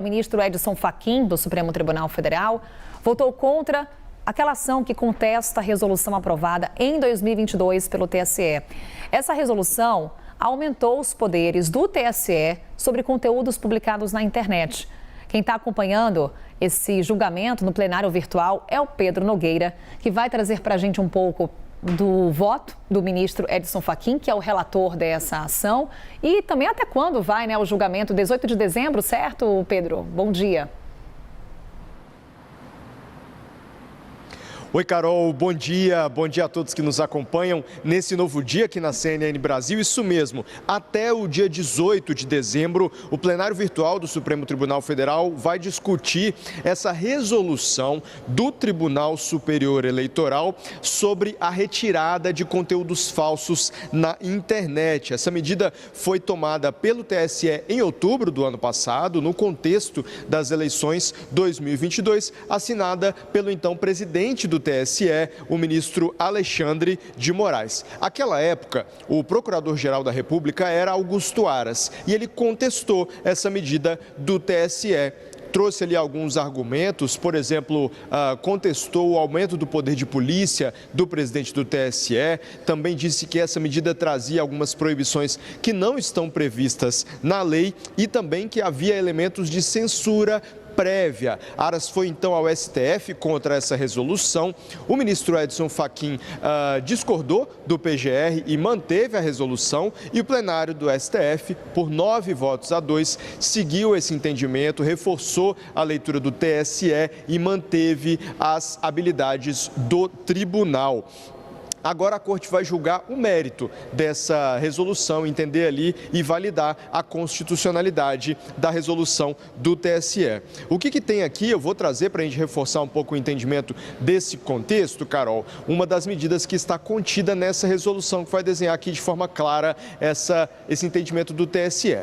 O ministro Edson Fachin, do Supremo Tribunal Federal, votou contra aquela ação que contesta a resolução aprovada em 2022 pelo TSE. Essa resolução aumentou os poderes do TSE sobre conteúdos publicados na internet. Quem está acompanhando esse julgamento no plenário virtual é o Pedro Nogueira, que vai trazer para a gente um pouco do voto do ministro Edson Fachin, que é o relator dessa ação, e também até quando vai, o julgamento, 18 de dezembro, certo, Pedro? Bom dia. Oi, Carol, bom dia a todos que nos acompanham nesse novo dia aqui na CNN Brasil. Isso mesmo, até o dia 18 de dezembro, o plenário virtual do Supremo Tribunal Federal vai discutir essa resolução do Tribunal Superior Eleitoral sobre a retirada de conteúdos falsos na internet. Essa medida foi tomada pelo TSE em outubro do ano passado, no contexto das eleições 2022, assinada pelo então presidente do TSE, o ministro Alexandre de Moraes. Naquela época, o procurador-geral da República era Augusto Aras e ele contestou essa medida do TSE. Trouxe ali alguns argumentos, por exemplo, contestou o aumento do poder de polícia do presidente do TSE, também disse que essa medida trazia algumas proibições que não estão previstas na lei e também que havia elementos de censura prévia. Aras foi então ao STF contra essa resolução. O ministro Edson Fachin discordou do PGR e manteve a resolução, e o plenário do STF, por 9-2, seguiu esse entendimento, reforçou a leitura do TSE e manteve as habilidades do tribunal. Agora a Corte vai julgar o mérito dessa resolução, entender ali e validar a constitucionalidade da resolução do TSE. O que tem aqui, eu vou trazer para a gente reforçar um pouco o entendimento desse contexto, Carol, uma das medidas que está contida nessa resolução, que vai desenhar aqui de forma clara esse entendimento do TSE.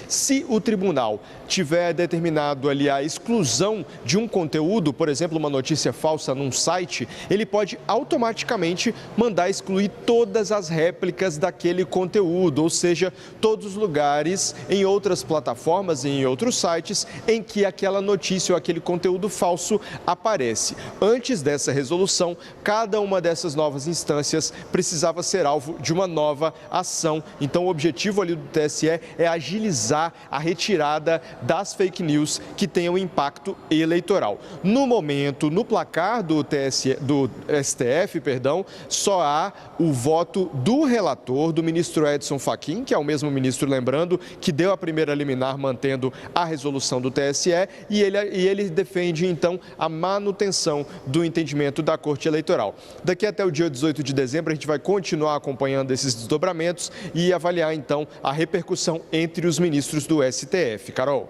Se o tribunal tiver determinado ali a exclusão de um conteúdo, por exemplo, uma notícia falsa num site, ele pode automaticamente mandar excluir todas as réplicas daquele conteúdo, ou seja, todos os lugares em outras plataformas e em outros sites em que aquela notícia ou aquele conteúdo falso aparece. Antes dessa resolução, cada uma dessas novas instâncias precisava ser alvo de uma nova ação. Então, o objetivo ali do TSE é agilizar a retirada das fake news que tenham impacto eleitoral. No momento, no placar do STF, só há o voto do relator, do ministro Edson Fachin, que é o mesmo ministro, lembrando, que deu a primeira liminar mantendo a resolução do TSE, e ele defende, então, a manutenção do entendimento da Corte Eleitoral. Daqui até o dia 18 de dezembro, a gente vai continuar acompanhando esses desdobramentos e avaliar, então, a repercussão entre os ministros do STF. Carol.